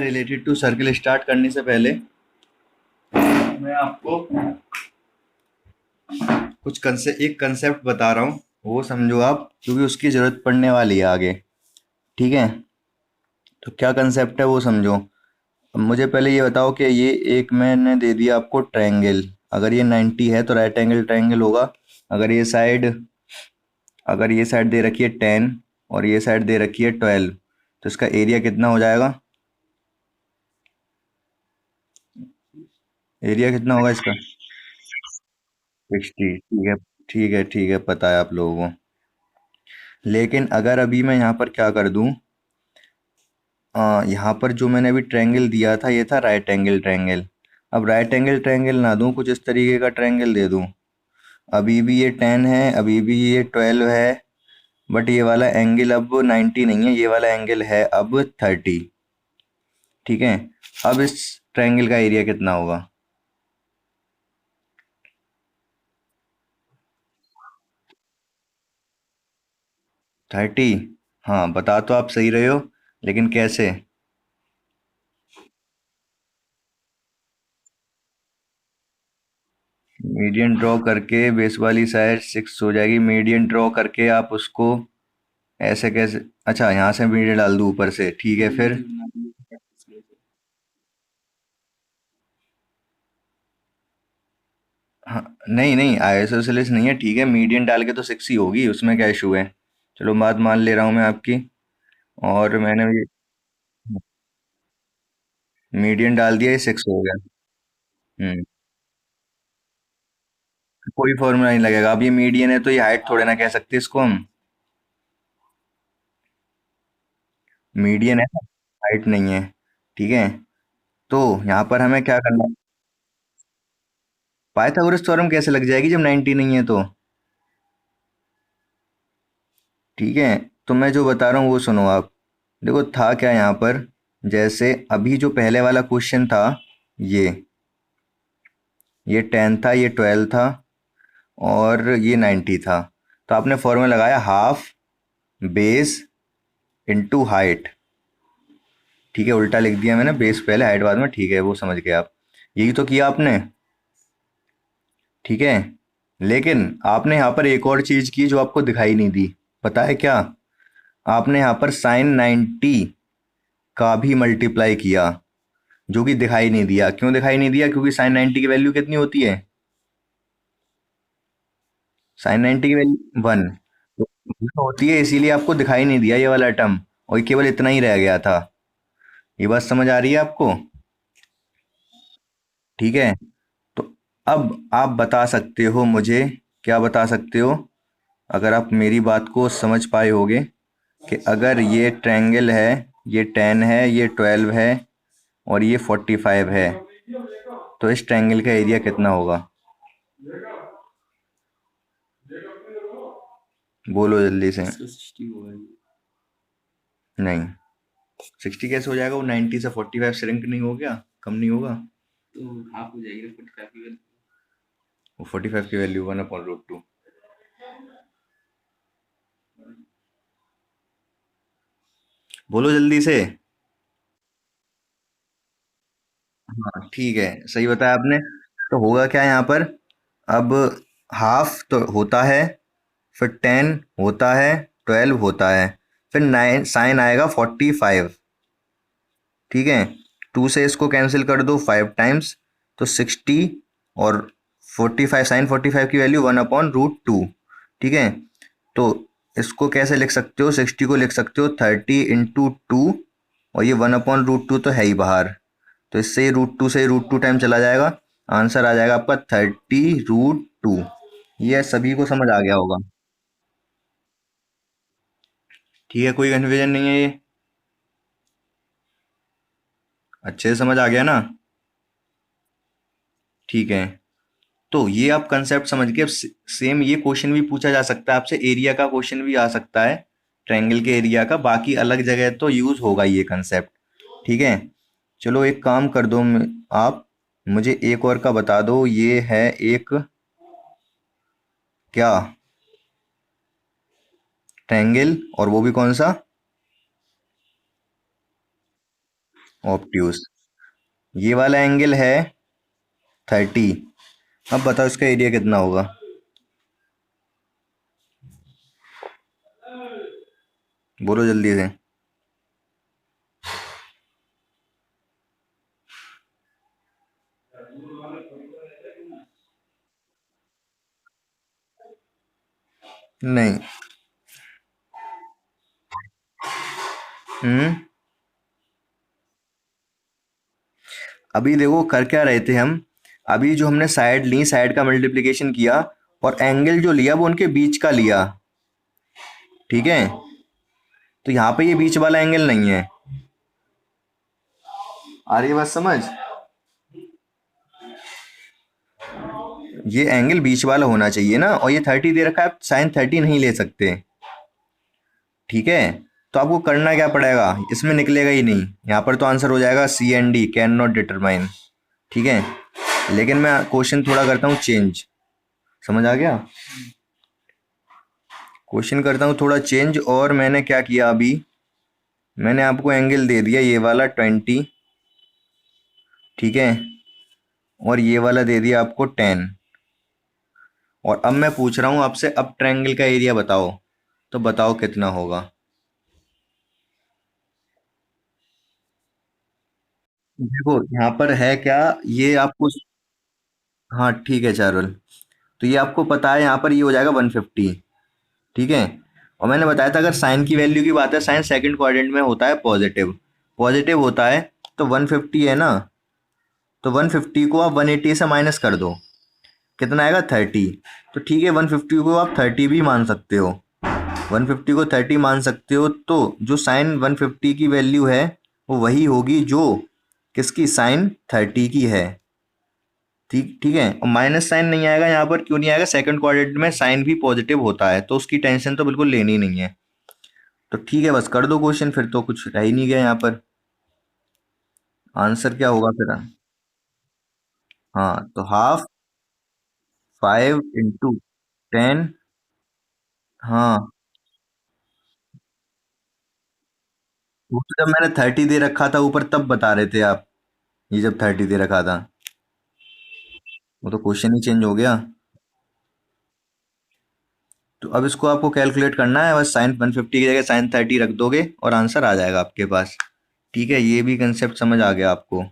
Related to circle start करने से पहले मैं आपको एक कंसेप्ट बता रहा हूँ, वो समझो आप, क्योंकि उसकी जरूरत पड़ने वाली है आगे। ठीक है, तो क्या कंसेप्ट है वो समझो। अब मुझे पहले ये बताओ कि ये एक मैंने दे दिया आपको ट्रायंगल। अगर ये 90 है तो राइट एंगल ट्रायंगल होगा। अगर ये साइड अगर ये साइड दे रखी है 10 और ये साइड दे रखी है 12, तो इसका एरिया कितना हो जाएगा? एरिया कितना होगा इसका? 60। ठीक है, ठीक है, ठीक है, पता है आप लोगों को। लेकिन अगर अभी मैं यहाँ पर क्या कर दूं, यहाँ पर जो मैंने अभी ट्रायंगल दिया था ये था राइट एंगल ट्रायंगल। अब राइट एंगल ट्रायंगल ना दूं, कुछ इस तरीके का ट्रायंगल दे दूं। अभी भी ये 10 है, अभी भी ये 12 है, बट ये वाला एंगल अब 90 नहीं है, ये वाला एंगल है अब 30। ठीक है, अब इस ट्रायंगल का एरिया कितना होगा? 30। हाँ, बता तो आप सही रहे हो, लेकिन कैसे? मीडियन ड्रॉ करके बेस वाली साइड 6 हो जाएगी। मीडियन ड्रॉ करके आप उसको ऐसे कैसे? अच्छा, यहाँ से मीडियन डाल दूँ ऊपर से, ठीक है फिर। हाँ, नहीं नहीं, आइसोसेलेस नहीं है, ठीक है, मीडियन डाल के तो 6 ही होगी, उसमें क्या इशू है। चलो, बात मान ले रहा हूँ मैं आपकी। और मैंने ये मीडियन डाल दिया, ये 6 हो गया। हम्म। कोई फॉर्मूला नहीं लगेगा, अब ये मीडियन है तो ये हाइट थोड़े ना कह सकते इसको हम। मीडियन है, हाइट नहीं है। ठीक है, तो यहाँ पर हमें क्या करना है? पाइथागोरस थ्योरम कैसे लग जाएगी जब 90 नहीं है तो? ठीक है, तो मैं जो बता रहा हूँ वो सुनो आप। देखो, था क्या यहाँ पर, जैसे अभी जो पहले वाला क्वेश्चन था, ये ये 10 था, ये 12 था, और ये 90 था। तो आपने फॉर्मूला लगाया हाफ बेस इनटू हाइट। ठीक है, उल्टा लिख दिया मैंने, बेस पहले हाइट बाद में, ठीक है, वो समझ गए आप। यही तो किया आपने। ठीक है, लेकिन आपने यहाँ पर एक और चीज की जो आपको दिखाई नहीं दी। पता है क्या? आपने यहाँ पर साइन 90 का भी मल्टीप्लाई किया, जो कि दिखाई नहीं दिया। क्यों दिखाई नहीं दिया? क्योंकि साइन 90 की वैल्यू कितनी होती है? साइन 90 की वैल्यू 1 होती है, इसीलिए आपको दिखाई नहीं दिया ये वाला टर्म, और ये केवल इतना ही रह गया था। ये बात समझ आ रही है आपको? ठीक है, तो अब आप बता सकते हो मुझे, क्या बता सकते हो, अगर आप मेरी बात को समझ पाए होगे, कि अगर ये ट्रायंगल है, ये 10 है, ये 12 है, और ये 45 है, तो इस ट्रायंगल का एरिया कितना होगा? बोलो जल्दी से। नहीं, 60 कैसे हो जाएगा? वो 90 से 45 श्रिंक नहीं हो गया, कम नहीं होगा? वो 45 की वैल्यू 1/√2। बोलो जल्दी से। हाँ, ठीक है, सही बताया आपने। तो होगा क्या यहाँ पर? अब हाफ तो होता है, फिर 10 होता है, 12 होता है, फिर 9 साइन आएगा 45। ठीक है, 2 से इसको कैंसिल कर दो 5 टाइम्स, तो 60, और 45, साइन 45 की वैल्यू 1/√2। ठीक है, तो इसको कैसे लिख सकते हो? 60 को लिख सकते हो 30 × 2, और ये 1/√2 तो है ही बाहर, तो इससे √2 से √2 टाइम चला जाएगा। आंसर आ जाएगा आपका 30√2। ये सभी को समझ आ गया होगा। ठीक है, कोई कन्फ्यूजन नहीं है ये? अच्छे से समझ आ गया ना? ठीक है, तो ये आप कंसेप्ट समझ के अब सेम ये क्वेश्चन भी पूछा जा सकता है आपसे, एरिया का क्वेश्चन भी आ सकता है, ट्रायंगल के एरिया का। बाकी अलग जगह तो यूज होगा ये कंसेप्ट। ठीक है, चलो एक काम कर दो, आप मुझे एक और का बता दो। ये है एक, क्या, ट्रायंगल, और वो भी कौन सा? ऑब्ट्यूज। ये वाला एंगल है 30। अब बताओ इसका एरिया कितना होगा। बोलो जल्दी से। नहीं। हम्म। अभी देखो कर क्या रहे थे हम। अभी जो हमने साइड ली, साइड का मल्टीप्लिकेशन किया और एंगल जो लिया वो उनके बीच का लिया। ठीक है। तो यहाँ पे ये बीच वाला एंगल नहीं है। आ रही है बात समझ। ये एंगल बीच वाला होना चाहिए ना, और ये 30 दे रखा है, आप साइन 30 नहीं ले सकते। ठीक है। तो आपको करना क्या पड़ेगा, इसमें निकलेगा ही नहीं। यहाँ पर तो आंसर हो जाएगा C and D, can not determine. ठीक है। लेकिन मैं क्वेश्चन थोड़ा करता हूँ चेंज। समझ आ गया। क्वेश्चन करता हूँ थोड़ा चेंज। और मैंने क्या किया अभी, मैंने आपको एंगल दे दिया ये वाला 20। ठीक है। और ये वाला दे दिया आपको 10। और अब मैं पूछ रहा हूँ आपसे, अब ट्रायंगल का एरिया बताओ। तो बताओ कितना होगा। देखो यहाँ पर है क्या, ये आपको। हाँ ठीक है चारुल। तो ये आपको पता है, यहाँ पर ये हो जाएगा 150। ठीक है। और मैंने बताया था अगर साइन की वैल्यू की बात है, साइन सेकंड क्वाड्रेंट में होता है पॉजिटिव। पॉजिटिव होता है। तो 150 है ना। तो 150 को आप 180 से माइनस कर दो। कितना आएगा 30। तो ठीक है, 150 को आप 30 भी मान सकते हो। 150 को 30 मान सकते हो, तो जो साइन 150 की वैल्यू है वो वही होगी जो किसकी, साइन 30 की है। ठीक ठीक है। और माइनस साइन नहीं आएगा यहाँ पर, क्यों नहीं आएगा, सेकंड क्वाड्रेंट में साइन भी पॉजिटिव होता है, तो उसकी टेंशन तो बिल्कुल लेनी नहीं है। तो ठीक है, बस कर दो क्वेश्चन, फिर तो कुछ रह ही नहीं गया यहाँ पर। आंसर क्या होगा फिर। हाँ तो हाफ 5 × 10। हाँ। वो तो जब मैंने 30 दे रखा था ऊपर तब बता रहे थे आप। ये जब 30 दे रखा था, वो तो क्वेश्चन ही चेंज हो गया। तो अब इसको आपको कैलकुलेट करना है, बस साइन 150 की जगह साइन 30 रख दोगे और आंसर आ जाएगा आपके पास। ठीक है, ये भी कंसेप्ट समझ आ गया आपको।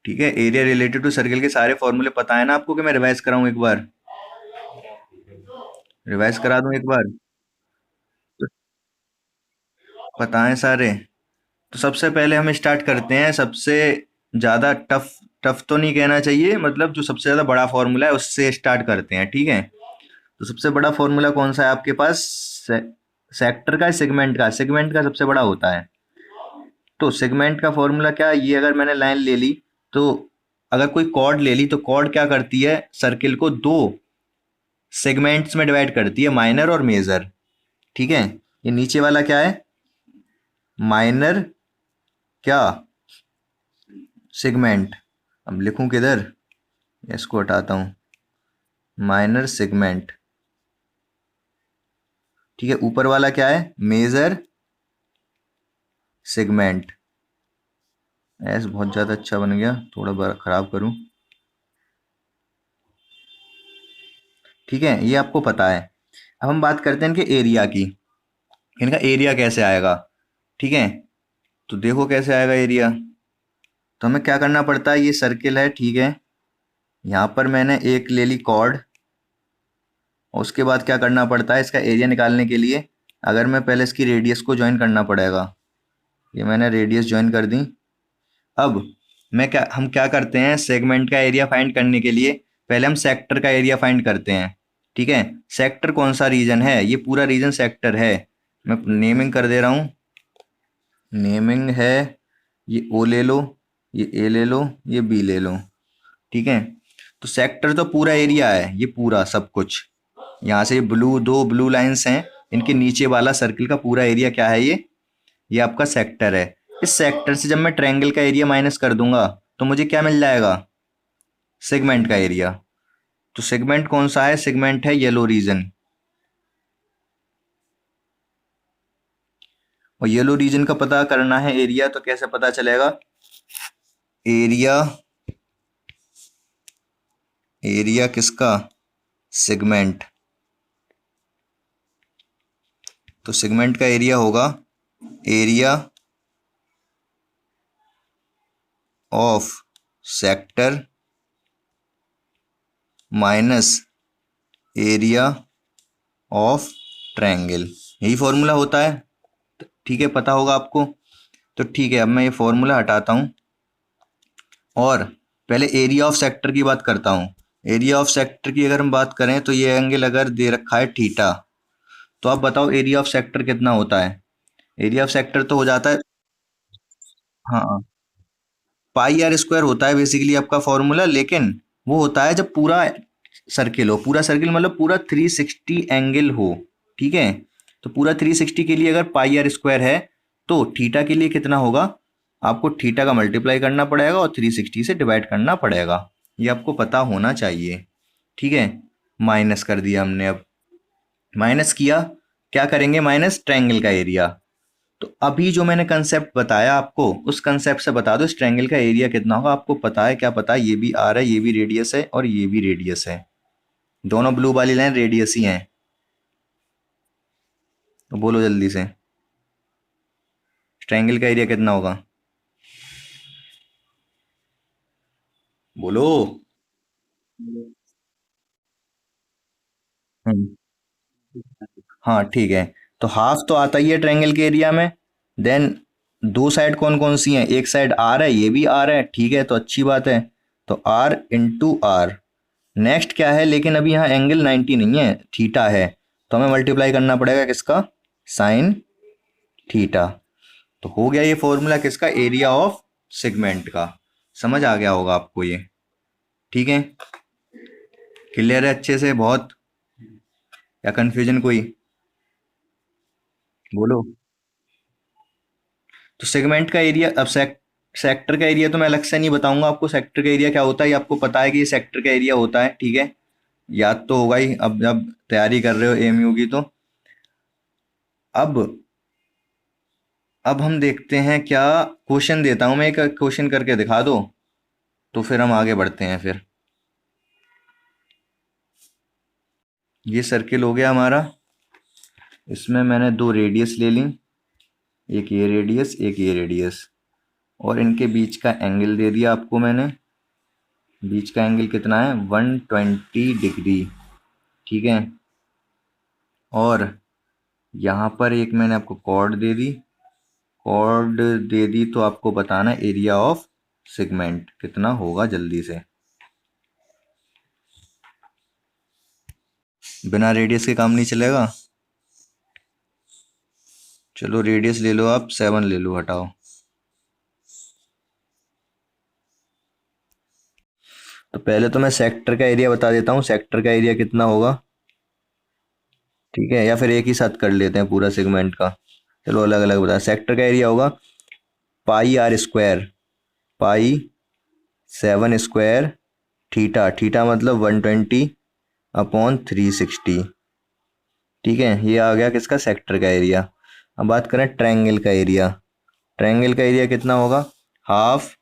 ठीक है। एरिया रिलेटेड टू सर्कल के सारे फॉर्मूले पता है ना आपको, कि मैं रिवाइज कराऊं एक बार। रिवाइज करा दूं एक बार। तो पता है सारे। तो सबसे पहले हम स्टार्ट करते हैं सबसे ज़्यादा टफ। टफ तो नहीं कहना चाहिए, मतलब जो सबसे ज़्यादा बड़ा फॉर्मूला है उससे स्टार्ट करते हैं। ठीक है। तो सबसे बड़ा फॉर्मूला कौन सा है आपके पास, सेक्टर का, सेगमेंट का। सेगमेंट का सबसे बड़ा होता है। तो सेगमेंट का फॉर्मूला क्या, ये अगर मैंने लाइन ले ली, तो अगर कोई कॉर्ड ले ली तो कॉर्ड क्या करती है, सर्किल को दो सेगमेंट्स में डिवाइड करती है, माइनर और मेजर। ठीक है। ये नीचे वाला क्या है, माइनर क्या, सेगमेंट। अब लिखूं किधर, इसको हटाता हूं, माइनर सेगमेंट। ठीक है। ऊपर वाला क्या है, मेजर सेगमेंट। एस बहुत ज़्यादा अच्छा बन गया, थोड़ा बड़ा खराब करूं। ठीक है, ये आपको पता है। अब हम बात करते हैं इनके एरिया की। इनका एरिया कैसे आएगा। ठीक है। तो देखो कैसे आएगा एरिया। तो हमें क्या करना पड़ता है, ये सर्किल है। ठीक है। यहाँ पर मैंने एक ले ली कॉर्ड। और उसके बाद क्या करना पड़ता है, इसका एरिया निकालने के लिए अगर मैं पहले इसकी रेडियस को ज्वाइन करना पड़ेगा। ये मैंने रेडियस ज्वाइन कर दी। अब हम क्या करते हैं, सेगमेंट का एरिया फाइंड करने के लिए पहले हम सेक्टर का एरिया फाइंड करते हैं। ठीक है। सेक्टर कौन सा रीजन है, ये पूरा रीजन सेक्टर है। मैं नेमिंग कर दे रहा हूँ। नेमिंग है, ये ओ ले लो, ये ए ले लो, ये बी ले लो। ठीक है। तो सेक्टर तो पूरा एरिया है, ये पूरा सब कुछ। यहाँ से ब्लू, दो ब्लू लाइंस हैं, इनके नीचे वाला सर्किल का पूरा एरिया क्या है, ये आपका सेक्टर है। इस सेक्टर से जब मैं ट्रायंगल का एरिया माइनस कर दूंगा तो मुझे क्या मिल जाएगा, सेगमेंट का एरिया। तो सेगमेंट कौन सा है, सेगमेंट है येलो रीजन। और येलो रीजन का पता करना है एरिया, तो कैसे पता चलेगा, एरिया, एरिया किसका, सेगमेंट। तो सेगमेंट का एरिया होगा area of sector minus area of triangle. यही फॉर्मूला होता है, ठीक है, पता होगा आपको। तो ठीक है, अब मैं ये फॉर्मूला हटाता हूँ और पहले एरिया ऑफ सेक्टर की बात करता हूँ। एरिया ऑफ सेक्टर की अगर हम बात करें तो ये एंगल अगर दे रखा है थीटा, तो आप बताओ एरिया ऑफ सेक्टर कितना होता है। एरिया ऑफ सेक्टर तो हो जाता है, हाँ, पाई आर स्क्वायर होता है बेसिकली आपका फॉर्मूला, लेकिन वो होता है जब पूरा सर्किल हो। पूरा सर्किल मतलब पूरा 360 एंगल हो, ठीक है। तो पूरा 360 के लिए अगर पाई आर स्क्वायर है, तो थीटा के लिए कितना होगा, आपको थीटा का मल्टीप्लाई करना पड़ेगा और 360 से डिवाइड करना पड़ेगा। ये आपको पता होना चाहिए, ठीक है। माइनस कर दिया हमने, अब माइनस किया, क्या करेंगे, माइनस ट्रायंगल का एरिया। तो अभी जो मैंने कंसेप्ट बताया आपको, उस कंसेप्ट से बता दो इस ट्रायंगल का एरिया कितना होगा। आपको पता है, क्या पता है, ये भी आर है, ये भी रेडियस है और ये भी रेडियस है। दोनों ब्लू वाली लाइन रेडियस ही हैं। तो बोलो जल्दी से, ट्रायंगल का एरिया कितना होगा, बोलो। हम्म, हाँ ठीक है। तो हाफ तो आता ही है ट्रायंगल के एरिया में। देन दो साइड कौन कौन सी हैं, एक साइड आर है, ये भी आर है, ठीक है, तो अच्छी बात है। तो आर इंटू आर। नेक्स्ट क्या है, लेकिन अभी यहाँ एंगल 90 नहीं है, थीटा है। तो हमें मल्टीप्लाई करना पड़ेगा किसका, साइन थीटा। तो हो गया ये फॉर्मूला किसका, एरिया ऑफ सेगमेंट का। समझ आ गया होगा आपको ये, ठीक है, क्लियर है अच्छे से बहुत, या कंफ्यूजन कोई, बोलो। तो सेगमेंट का एरिया, अब सेक्टर का एरिया तो मैं अलग से नहीं बताऊंगा आपको। सेक्टर का एरिया क्या होता है ये आपको पता है कि ये सेक्टर का एरिया होता है, ठीक है, याद तो होगा ही अब जब तैयारी कर रहे हो एएमयू की। तो अब अब हम देखते हैं, क्या क्वेश्चन देता हूं मैं, एक क्वेश्चन करके दिखा दो, तो फिर हम आगे बढ़ते हैं फिर। ये सर्किल हो गया हमारा, इसमें मैंने दो रेडियस ले ली, एक ये रेडियस एक ये रेडियस, और इनके बीच का एंगल दे दिया आपको मैंने। बीच का एंगल कितना है, 120 डिग्री, ठीक है। और यहाँ पर एक मैंने आपको कॉर्ड दे दी, कॉर्ड दे दी, तो आपको बताना एरिया ऑफ सेगमेंट कितना होगा जल्दी से। बिना रेडियस के काम नहीं चलेगा। चलो रेडियस ले लो, आप 7 ले लो, हटाओ। तो पहले तो मैं सेक्टर का एरिया बता देता हूँ, सेक्टर का एरिया कितना होगा, ठीक है, या फिर एक ही साथ कर लेते हैं पूरा सेगमेंट का। चलो अलग अलग बता, सेक्टर का एरिया होगा pi r square, pi 7 square theta, theta मतलब 120/360, ठीक है। ये आ गया किसका, सेक्टर का एरिया। अब बात करें ट्रायंगल का एरिया। ट्रायंगल का एरिया कितना होगा, हाफ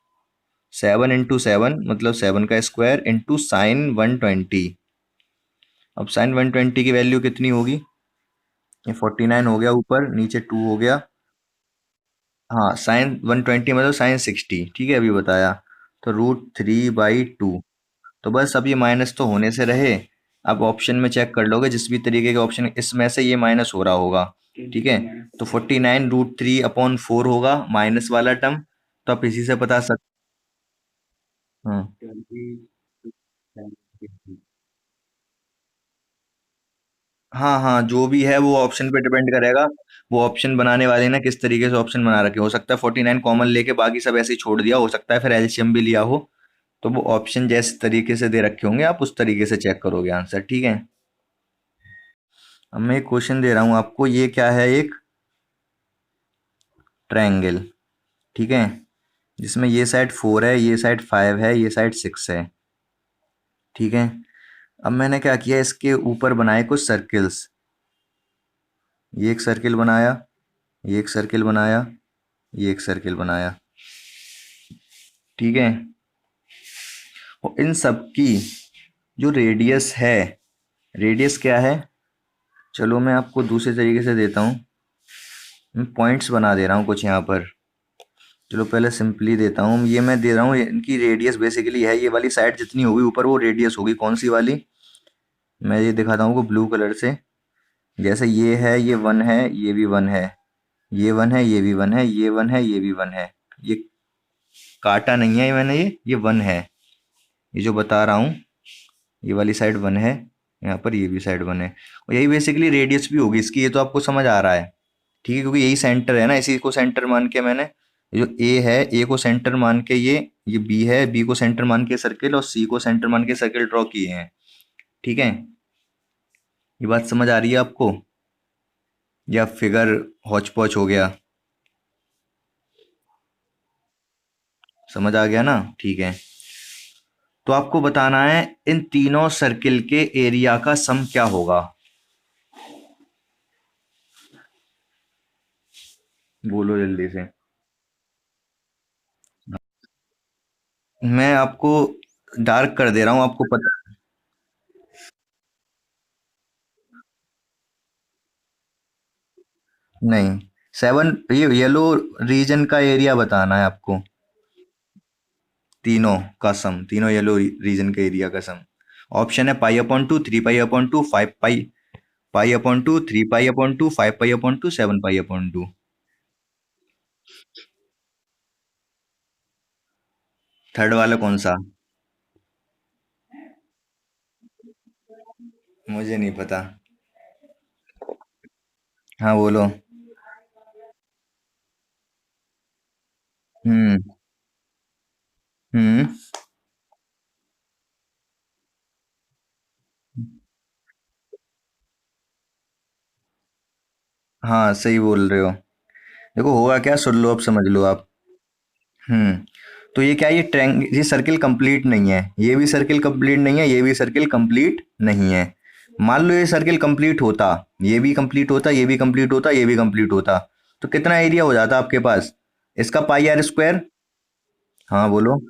7 × 7 मतलब 7 का स्क्वायर इंटू साइन 120। अब साइन 120 की वैल्यू कितनी होगी, ये 49 हो गया, ऊपर नीचे 2 हो गया। हाँ, साइन 120 मतलब साइन 60, ठीक है, अभी बताया। तो √3/2। तो बस अब ये माइनस तो होने से रहे। अब ऑप्शन में चेक कर लोगे, जिस भी तरीके के ऑप्शन इसमें से ये माइनस हो रहा होगा, ठीक है। तो 49√3/4 होगा माइनस वाला टर्म। तो आप इसी से बता सकते, हाँ, हाँ हाँ, जो भी है वो ऑप्शन पे डिपेंड करेगा। वो ऑप्शन बनाने वाले ने किस तरीके से ऑप्शन बना रखे, हो सकता है 49 कॉमन लेके बाकी सब ऐसे ही छोड़ दिया, हो सकता है फिर एलसीएम भी लिया हो। तो वो ऑप्शन जिस तरीके से दे रखे होंगे आप उस तरीके से चेक करोगे आंसर, ठीक है। अब मैं एक क्वेश्चन दे रहा हूँ आपको, ये क्या है, एक ट्रायंगल, ठीक है, जिसमें ये साइड 4 है, ये साइड 5 है, ये साइड 6 है, ठीक है। अब मैंने क्या किया, इसके ऊपर बनाए कुछ सर्किल्स। ये एक सर्किल बनाया, ये एक सर्किल बनाया, ये एक सर्किल बनाया, ठीक है। और इन सब की जो रेडियस है, रेडियस क्या है, चलो मैं आपको दूसरे तरीके से देता हूँ। मैं पॉइंट्स बना दे रहा हूँ कुछ यहाँ पर। चलो पहले सिंपली देता हूँ, ये मैं दे रहा हूँ, इनकी रेडियस बेसिकली है, ये वाली साइड जितनी होगी ऊपर वो रेडियस होगी, कौन सी वाली, मैं ये दिखाता हूँ ब्लू कलर से। जैसे ये है, ये वन है, ये भी वन है, ये वन है, ये भी वन है, ये वन है, ये भी वन है। ये काटा नहीं है मैंने, ये वन है, ये जो बता रहा हूँ, ये वाली साइड वन है, यहाँ पर ये भी साइड वन है। और यही बेसिकली रेडियस भी होगी इसकी, ये तो आपको समझ आ रहा है। ठीक है, क्योंकि यही सेंटर है ना, इसी को सेंटर मान के मैंने, ये जो ए है, ए को सेंटर मान के ये बी है, बी को सेंटर मान के सर्किल, और सी को सेंटर मान के सर्किल ड्रॉ किए हैं। ठीक है, ये बात समझ आ रही है आपको, या फिगर हौच पौच हो गया? समझ आ गया ना? ठीक है। तो आपको बताना है इन तीनों सर्किल के एरिया का सम क्या होगा। बोलो जल्दी से। मैं आपको डार्क कर दे रहा हूं, आपको पता नहीं। सेवन, ये येलो रीजन का एरिया बताना है आपको, तीनों का सम, तीनों येलो रीजन के एरिया का सम। ऑप्शन है pi upon two, three pi upon two, five pi, pi upon two, three pi upon two, five pi upon two, seven pi upon two. Third वाला कौन सा? मुझे नहीं पता। हाँ बोलो। हम्म। हम्म। हाँ सही बोल रहे हो। देखो होगा क्या, सुन लो, अब समझ लो आप। हम्म। तो ये क्या है, ये सर्किल कंप्लीट नहीं है, ये भी सर्किल कंप्लीट नहीं है, ये भी सर्किल कंप्लीट नहीं है। मान लो ये सर्किल कंप्लीट होता, ये भी कंप्लीट होता, ये भी कंप्लीट होता, ये भी कंप्लीट होता, तो कितना एरिया हो जाता आपके पास, इसका पाई आर स्क्वायर। हाँ बोलो।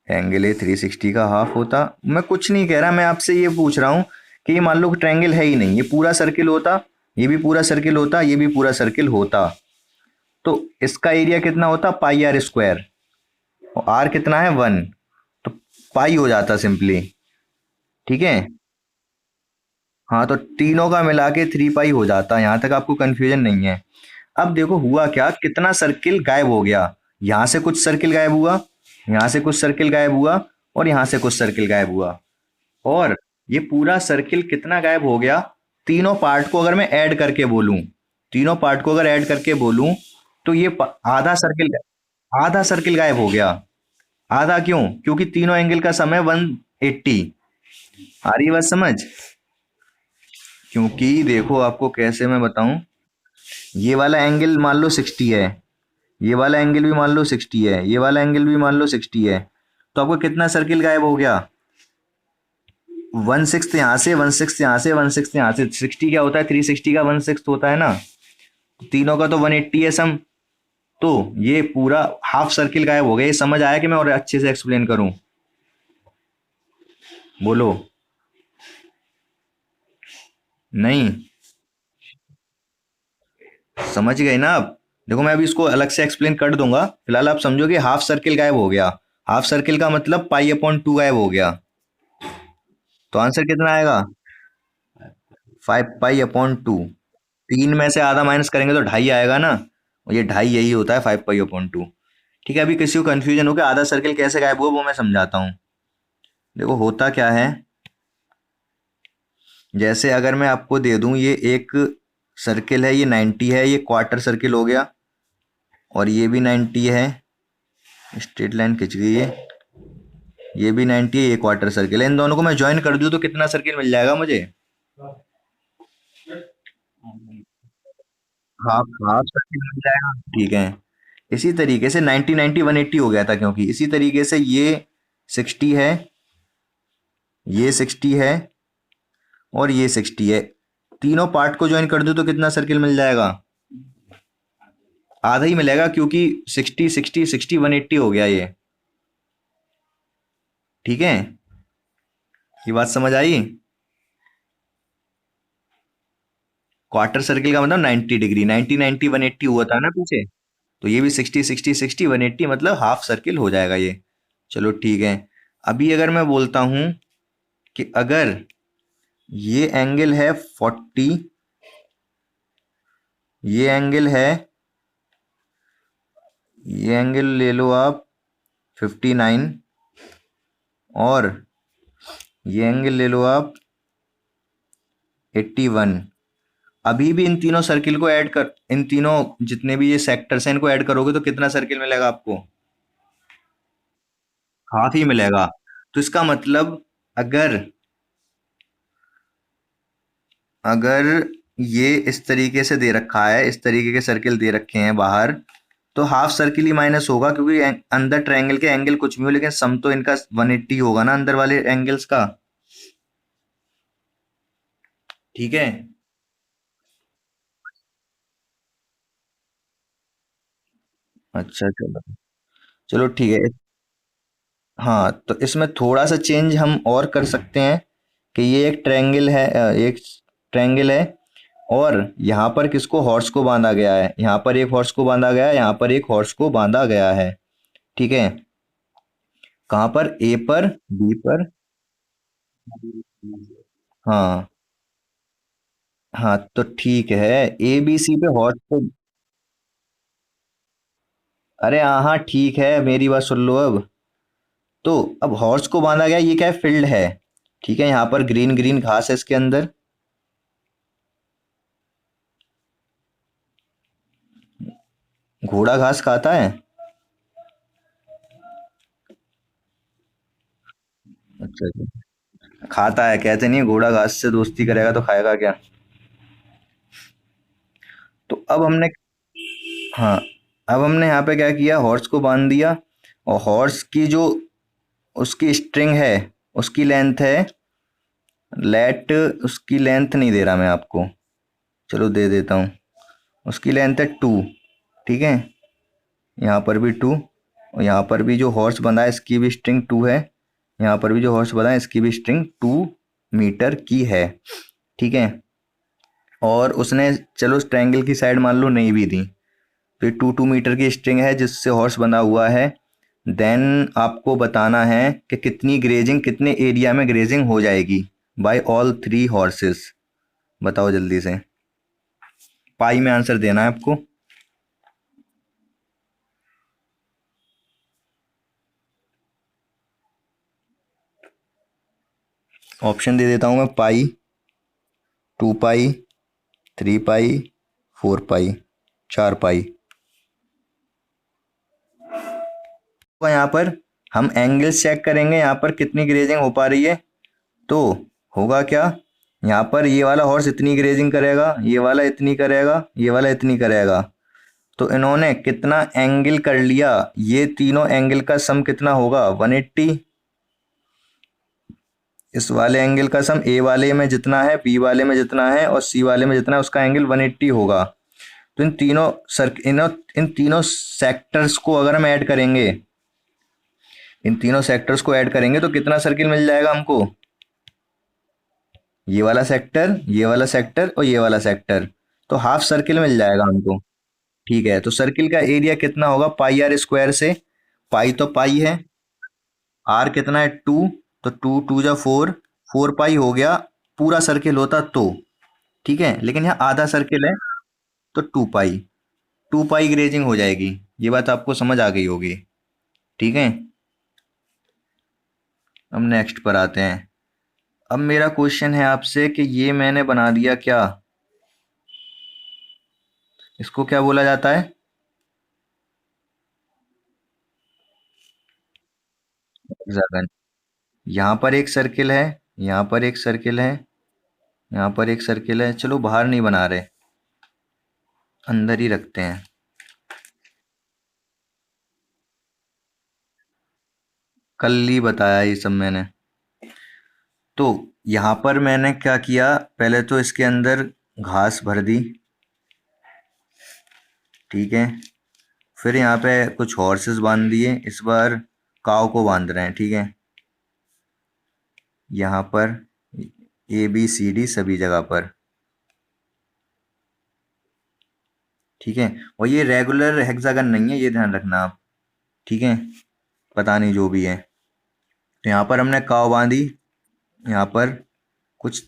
एंगल ए 360 का हाफ होता, मैं कुछ नहीं कह रहा, मैं आपसे ये पूछ रहा हूँ कि ये मान लो ट्रायंगल है ही नहीं, ये पूरा सर्किल होता, ये भी पूरा सर्किल होता, ये भी पूरा सर्किल होता, तो इसका एरिया कितना होता, पाई आर स्क्वायर, और आर कितना है, वन, तो पाई हो जाता सिंपली। ठीक है। हाँ तो तीनों का मिला के थ्री पाई हो जाता, यहाँ तक आपको कंफ्यूजन नहीं है। अब देखो हुआ क्या, कितना सर्किल गायब हो गया, यहाँ से कुछ सर्किल गायब हुआ, यहाँ से कुछ सर्किल गायब हुआ, और यहाँ से कुछ सर्किल गायब हुआ, और ये पूरा सर्किल कितना गायब हो गया, तीनों पार्ट को अगर मैं ऐड करके बोलूं, तीनों पार्ट को अगर ऐड करके बोलूं, तो ये आधा सर्किल, आधा सर्किल गायब हो गया। आधा क्यों, क्योंकि तीनों एंगल का सम है 180। आ रही है बात समझ? क्योंकि देखो आपको कैसे मैं बताऊं, ये वाला एंगल मान लो 60 है, ये वाला एंगल भी मान लो 60 है, ये वाला एंगल भी मान लो 60 है, तो आपको कितना सर्किल गायब हो गया, वन सिक्स यहाँ से, वन सिक्स यहाँ से, वन सिक्स यहाँ से, 60 क्या होता है, 360 का वन सिक्स होता है ना, तीनों का तो 180 है सम, तो ये पूरा हाफ सर्किल गायब हो गया। ये समझ आया कि मैं और अच्छे से एक्सप्लेन करूं? बोलो। नहीं समझ गए ना आप? देखो मैं अभी इसको अलग से एक्सप्लेन कर दूंगा, फिलहाल आप समझो कि हाफ सर्किल गायब हो गया, हाफ सर्किल का मतलब पाई अपॉन टू गायब हो गया, तो आंसर कितना आएगा, 5 पाई अपॉन 2। तीन में से आधा माइनस करेंगे तो ढाई आएगा ना, और ये ढाई यही होता है 5 पाई अपॉन 2। ठीक है, अभी किसी को कंफ्यूजन हो कि आधा सर्किल कैसे गायब हुआ, वो मैं समझाता हूँ। देखो होता क्या है, जैसे अगर मैं आपको दे दूं ये एक सर्किल है, ये 90 है, ये क्वार्टर सर्किल हो गया, और ये भी 90 है, स्ट्रेट लाइन खिंच गई है, ये भी 90 है, ये क्वार्टर सर्किल है, इन दोनों को मैं ज्वाइन कर दूं तो कितना सर्किल मिल जाएगा मुझे, हाफ, हाफ सर्किल मिल जाएगा। ठीक है, इसी तरीके से 90 90 180 हो गया था, क्योंकि इसी तरीके से ये 60 है, ये 60 है, और ये 60 है, तीनों पार्ट को ज्वाइन कर दूं तो कितना सर्किल मिल जाएगा, आधा ही मिलेगा क्योंकि 60 60 60 180 हो गया ये। ठीक है, ये बात समझ आई। क्वार्टर सर्किल का मतलब 90 डिग्री, 90 90 180 हुआ था ना पीछे। तो ये भी 60 60 60 180 मतलब हाफ सर्किल हो जाएगा ये। चलो ठीक है। अभी अगर मैं बोलता हूं कि अगर ये एंगल है 40, ये एंगल है, ये एंगल ले लो आप 59, और ये एंगल ले लो आप 81। अभी भी इन तीनों सर्किल को ऐड कर, इन तीनों जितने भी ये सेक्टर्स हैं इनको ऐड करोगे तो कितना सर्किल मिलेगा आपको? हाफ ही मिलेगा। तो इसका मतलब अगर अगर ये इस तरीके से दे रखा है, इस तरीके के सर्किल दे रखे हैं बाहर, तो हाफ सर्किल ही माइनस होगा, क्योंकि अंदर ट्रायंगल के एंगल कुछ भी हो लेकिन सम तो इनका 180 होगा ना अंदर वाले एंगल्स का। ठीक है। अच्छा चलो, चलो ठीक है। हाँ, तो इसमें थोड़ा सा चेंज हम और कर सकते हैं कि ये एक ट्रायंगल है, एक ट्रायंगल है, और यहाँ पर किसको, हॉर्स को बांधा गया है, यहाँ पर एक हॉर्स को बांधा गया है, यहाँ पर एक हॉर्स को बांधा गया है। ठीक है। कहाँ पर, ए पर, बी पर। हाँ, हाँ तो ठीक है। ए बी सी पे हॉर्स को, अरे हाँ हाँ ठीक है, मेरी बात सुन लो अब। तो अब हॉर्स को बांधा गया, ये क्या है, फील्ड है। ठीक है, यहाँ पर ग्रीन ग्रीन घास है इसके अंदर। घोड़ा घास खाता है? अच्छा अच्छा। खाता है, कहते नहीं घोड़ा घास से दोस्ती करेगा तो खाएगा क्या। तो अब हमने, हाँ, अब हमने यहाँ पे क्या किया, हॉर्स को बांध दिया, और हॉर्स की जो उसकी स्ट्रिंग है, उसकी लेंथ है, लेट, उसकी लेंथ नहीं दे रहा मैं आपको, चलो दे देता हूँ। उसकी लेंथ है 2। ठीक है, यहाँ पर भी 2, और यहाँ पर भी जो हॉर्स बंधा है इसकी भी स्ट्रिंग 2 है, यहाँ पर भी जो हॉर्स बंधा है इसकी भी स्ट्रिंग 2 मीटर की है। ठीक है। और उसने, चलो उस ट्रायंगल की साइड मान लो नहीं भी दी, तो ये 2 2 मीटर की स्ट्रिंग है जिससे हॉर्स बंधा हुआ है। देन आपको बताना है कि कितनी ग्रेजिंग, कितने एरिया में ग्रेजिंग हो जाएगी बाय ऑल 3 हॉर्सेस। बताओ जल्दी से, पाई में आंसर देना है आपको। ऑप्शन दे देता हूँ मैं, पाई, 2 पाई, 3 पाई, 4 पाई, 4 पाई। तो यहाँ पर हम एंगल्स चेक करेंगे, यहाँ पर कितनी ग्रेजिंग हो पा रही है। तो होगा क्या, यहाँ पर ये वाला हॉर्स इतनी ग्रेजिंग करेगा, ये वाला इतनी करेगा, ये वाला इतनी करेगा। तो इन्होंने कितना एंगल कर लिया, ये तीनों एंगल का सम कितना होगा, 180। इस वाले एंगल का सम ए वाले में जितना है, बी वाले में जितना है, और सी वाले में जितना है, उसका एंगल 180 होगा। तो इन तीनों सेक्टर्स को अगर हम ऐड करेंगे, इन तीनों सेक्टर्स को ऐड करेंगे तो कितना सर्किल मिल जाएगा हमको, ये वाला सेक्टर, ये वाला सेक्टर और ये वाला सेक्टर। तो हाफ सर्किल मिल जाएगा हमको। ठीक है, तो सर्किल का एरिया कितना होगा, पाई आर स्क्वायर से। पाई तो पाई है, आर कितना है, 2, तो 2 2 जा 4, 4 पाई हो गया। पूरा सर्किल होता तो, ठीक है, लेकिन यहाँ आधा सर्किल है, तो 2 पाई, 2 पाई ग्रेजिंग हो जाएगी। ये बात आपको समझ आ गई होगी। ठीक है। अब नेक्स्ट पर आते हैं। अब मेरा क्वेश्चन है आपसे कि ये मैंने बना दिया क्या, इसको क्या बोला जाता है, हेक्सागन। यहाँ पर एक सर्किल है, यहाँ पर एक सर्किल है, यहाँ पर एक सर्किल है, चलो बाहर नहीं बना रहे, अंदर ही रखते हैं। कल ही बताया ये सब मैंने। तो यहाँ पर मैंने क्या किया, पहले तो इसके अंदर घास भर दी। ठीक है, फिर यहाँ पे कुछ हॉर्सेस बांध दिए, इस बार काव को बांध रहे हैं, ठीक है। यहाँ पर ABCD सभी जगह पर, ठीक है। और ये रेगुलर हेक्सागन नहीं है, ये ध्यान रखना आप, ठीक है। पता नहीं जो भी है। तो यहाँ पर हमने काव बांधी, यहाँ पर कुछ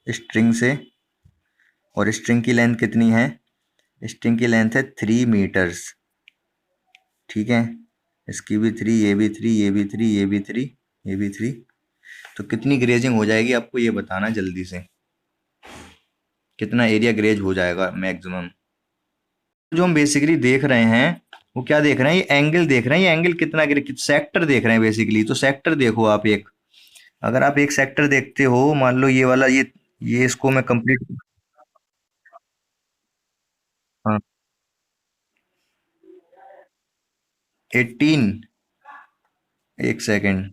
स्ट्रिंग से, और स्ट्रिंग की लेंथ कितनी है? स्ट्रिंग की लेंथ है 3 मीटर्स, ठीक है। इसकी भी 3, ये भी 3, ये भी 3, ये भी 3, ये भी 3। तो कितनी ग्रेजिंग हो जाएगी आपको ये बताना जल्दी से, कितना एरिया ग्रेज हो जाएगा मैक्सिमम। जो हम बेसिकली देख रहे हैं वो क्या देख रहे हैं, ये एंगल देख रहे हैं, ये एंगल कितना सेक्टर देख रहे हैं बेसिकली। तो सेक्टर देखो आप एक, अगर आप एक सेक्टर देखते हो, मान लो ये वाला, ये इसको मैं कंप्लीट, हाँ 18, एक सेकेंड,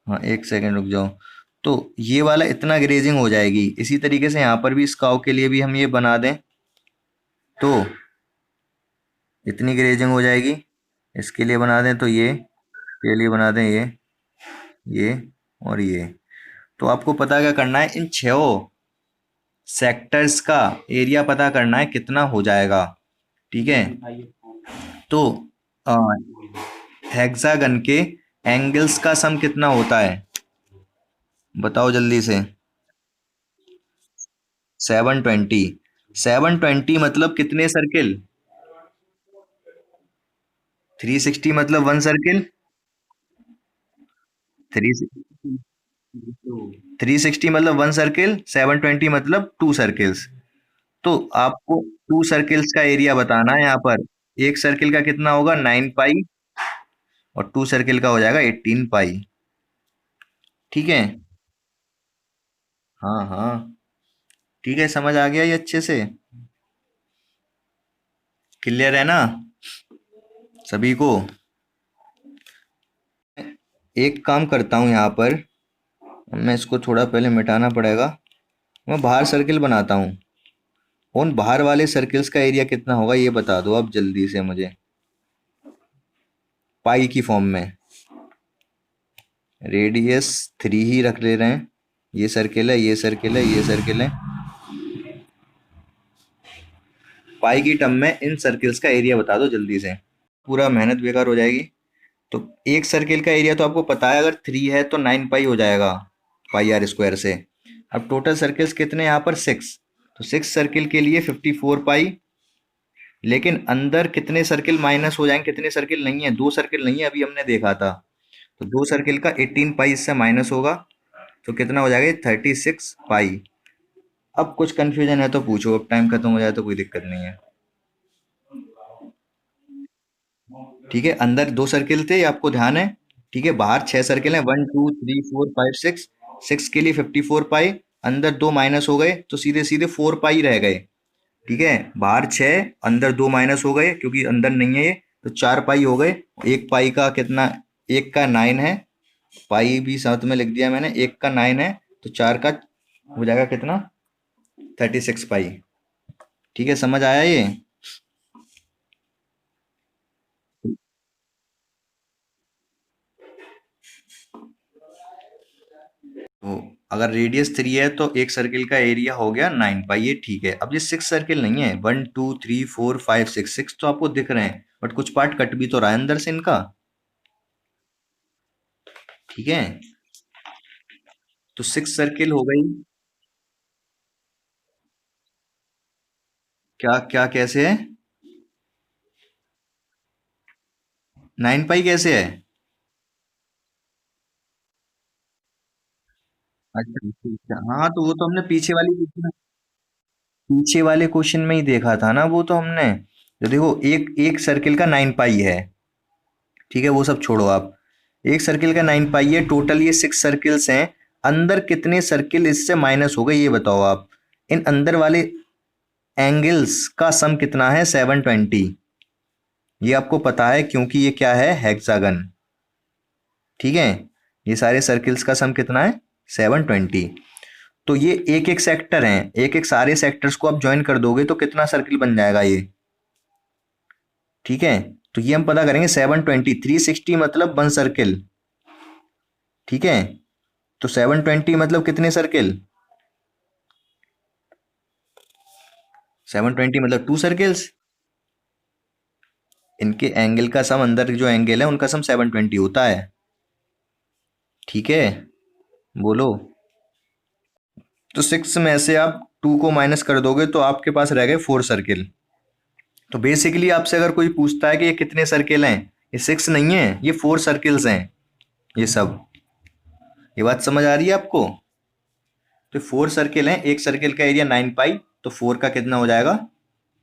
हाँ एक सेकेंड रुक जाओ। तो ये वाला इतना ग्रेजिंग हो जाएगी। इसी तरीके से यहाँ पर भी स्काउ के लिए भी हम ये बना दें तो इतनी ग्रेजिंग हो जाएगी। इसके लिए बना दें तो ये लिए बना दें ये और ये। तो आपको पता क्या करना है, इन 6 सेक्टर्स का एरिया पता करना है कितना हो जाएगा, ठीक है। तो हेक्सागन के एंगल्स का सम कितना होता है बताओ जल्दी से। 720। 720 मतलब कितने सर्किल? 360 मतलब 1 सर्किल। थ्री 360 मतलब 1 सर्किल, 720 मतलब 2 सर्किल्स। तो आपको 2 सर्किल्स का एरिया बताना है यहाँ पर। एक सर्किल का कितना होगा 9 पाई, और 2 सर्किल का हो जाएगा 18 पाई, ठीक है। हाँ हाँ, ठीक है, समझ आ गया ये अच्छे से, क्लियर है ना सभी को। एक काम करता हूँ यहाँ पर, मैं इसको थोड़ा पहले मिटाना पड़ेगा। मैं बाहर सर्किल बनाता हूँ, उन बाहर वाले सर्किल्स का एरिया कितना होगा ये बता दो अब जल्दी से मुझे, पाई की फॉर्म में। रेडियस 3 ही रख ले रहे हैं, ये सर्किल है, ये सर्किल है, ये सर्किल है। पाई की टर्म में इन सर्किल्स का एरिया बता दो जल्दी से, पूरा मेहनत बेकार हो जाएगी। तो एक सर्किल का एरिया तो आपको पता है, अगर 3 है तो 9 पाई हो जाएगा, पाई r² से। अब टोटल सर्किल्स कितने यहाँ पर 6, तो 6 सर्किल के लिए 54 पाई। लेकिन अंदर कितने सर्किल माइनस हो जाएंगे, कितने सर्किल नहीं है, 2 सर्किल नहीं है, अभी हमने देखा था। तो 2 सर्किल का 18 पाई इससे माइनस होगा, तो कितना हो जाएगा 36 पाई। अब कुछ कंफ्यूजन है तो पूछो, अब टाइम खत्म हो जाए तो कोई दिक्कत नहीं है, ठीक है। अंदर 2 सर्किल थे, ये आपको ध्यान है, ठीक है। बाहर 6 सर्किल हैं, 1 2 3 4 5 6, 6 के लिए 54 पाई। अंदर 2 माइनस हो गए तो सीधे सीधे 4 पाई रह गए, ठीक है। बाहर 6, अंदर 2 माइनस हो गए क्योंकि अंदर नहीं है ये, तो 4 पाई हो गए। एक पाई का कितना, एक का 9 है, पाई भी साथ में लिख दिया मैंने, एक का 9 है, तो 4 का हो जाएगा कितना 36 पाई, ठीक है। समझ आया ये? तो अगर रेडियस 3 है तो एक सर्किल का एरिया हो गया 9 पाई, ये ठीक है। अब ये 6 सर्किल नहीं है, 1 2 3 4 5 6, 6 तो आपको दिख रहे हैं, बट कुछ पार्ट कट भी तो रहा है अंदर से इनका, ठीक है। तो 6 सर्किल हो गई। क्या क्या कैसे है? 9 पाई कैसे है? अच्छा ठीक है, हाँ तो वो तो हमने पीछे वाले क्वेश्चन में ही देखा था ना, वो तो हमने, तो देखो एक एक सर्किल का 9 पाई है, ठीक है, वो सब छोड़ो आप। एक सर्किल का 9 पाई है, टोटल ये 6 सर्किल्स हैं। अंदर कितने सर्किल इससे माइनस हो गए ये बताओ आप। इन अंदर वाले एंगल्स का सम कितना है 720, ये आपको पता है क्योंकि ये क्या है हेक्सागन, ठीक है। ये सारे सर्किल्स का सम कितना है 720। तो ये एक एक सेक्टर हैं, एक एक सारे सेक्टर्स को आप ज्वाइन कर दोगे तो कितना सर्किल बन जाएगा ये, ठीक है, तो ये हम पता करेंगे 720, 360 मतलब 1 सर्किल। ठीक है, तो 720 मतलब कितने सर्किल? 720 मतलब 2 सर्किल्स। इनके एंगल का सम, अंदर जो एंगल है उनका सम 720 होता है। ठीक है, बोलो। तो 6 में से आप 2 को माइनस कर दोगे तो आपके पास रह गए 4 सर्किल। तो बेसिकली आपसे अगर कोई पूछता है कि ये कितने सर्किल हैं, ये 6 नहीं है, ये 4 सर्किल्स हैं ये सब। ये बात समझ आ रही है आपको? तो 4 सर्किल हैं, एक सर्किल का एरिया 9 पाई, तो 4 का कितना हो जाएगा?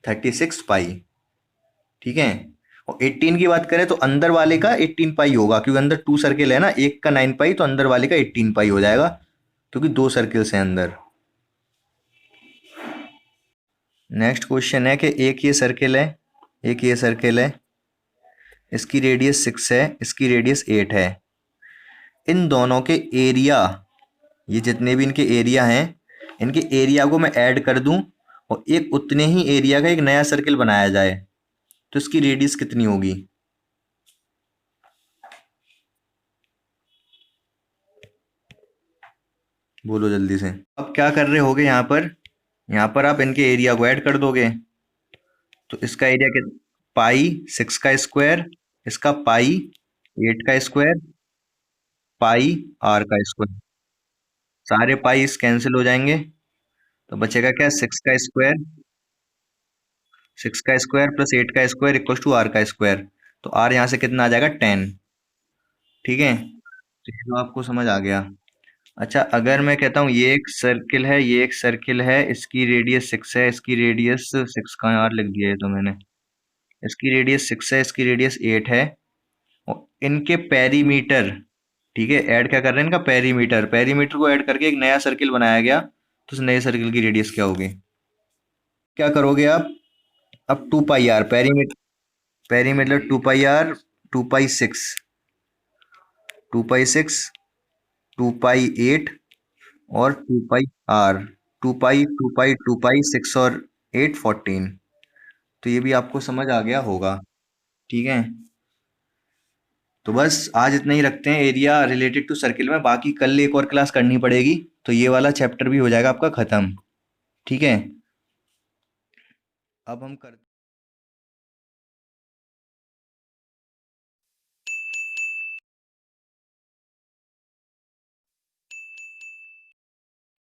36 पाई। ठीक है, और 18 की बात करें तो अंदर वाले का 18 पाई होगा, क्योंकि अंदर 2 सर्किल है ना, एक का 9 पाई, तो अंदर वाले का 18 पाई हो जाएगा, क्योंकि 2 सर्किल्स हैं अंदर। नेक्स्ट क्वेश्चन है कि एक ये सर्किल है, एक ये सर्किल है, इसकी रेडियस 6 है, इसकी रेडियस 8 है। इन दोनों के एरिया, ये जितने भी इनके एरिया हैं, इनके एरिया को मैं ऐड कर दूं और एक उतने ही एरिया का एक नया सर्किल बनाया जाए, तो इसकी रेडियस कितनी होगी? बोलो जल्दी से। अब क्या कर रहे होगे यहाँ पर आप इनके एरिया को ऐड कर दोगे, तो इसका एरिया कितना? पाई 6 का स्क्वायर, इसका पाई 8 का स्क्वायर, पाई आर का स्क्वायर। सारे पाई कैंसिल हो जाएंगे, तो बचेगा क्या? 6 का स्क्वायर प्लस 8 का स्क्वायर इक्वल टू आर का स्क्वायर। तो आर यहाँ से कितना आ जाएगा? 10। ठीक है, तो ये तो आपको समझ आ गया। अच्छा, अगर मैं कहता हूँ ये एक सर्किल है, ये एक सर्किल है, इसकी रेडियस 6 है, इसकी रेडियस 6 का यार लिख दिया है तो मैंने, इसकी रेडियस 6 है, इसकी रेडियस 8 है, और इनके पेरीमीटर, ठीक है, ऐड क्या कर रहे हैं? इनका पेरीमीटर, पेरीमीटर को ऐड करके एक नया सर्किल बनाया गया, तो उस नए सर्किल की रेडियस क्या होगी? क्या करोगे आप? अब 2 pi r perimeter, perimeter 2 pi r, 2 pi 6, 2 pi 6, 2 pi 8 और 2 पाई आर, 2 पाई 6 और 8 14। तो ये भी आपको समझ आ गया होगा। ठीक है, तो बस आज इतना ही रखते हैं एरिया रिलेटेड टू सर्किल में, बाकी कल एक और क्लास करनी पड़ेगी, तो ये वाला चैप्टर भी हो जाएगा आपका खत्म। ठीक है, अब हम करते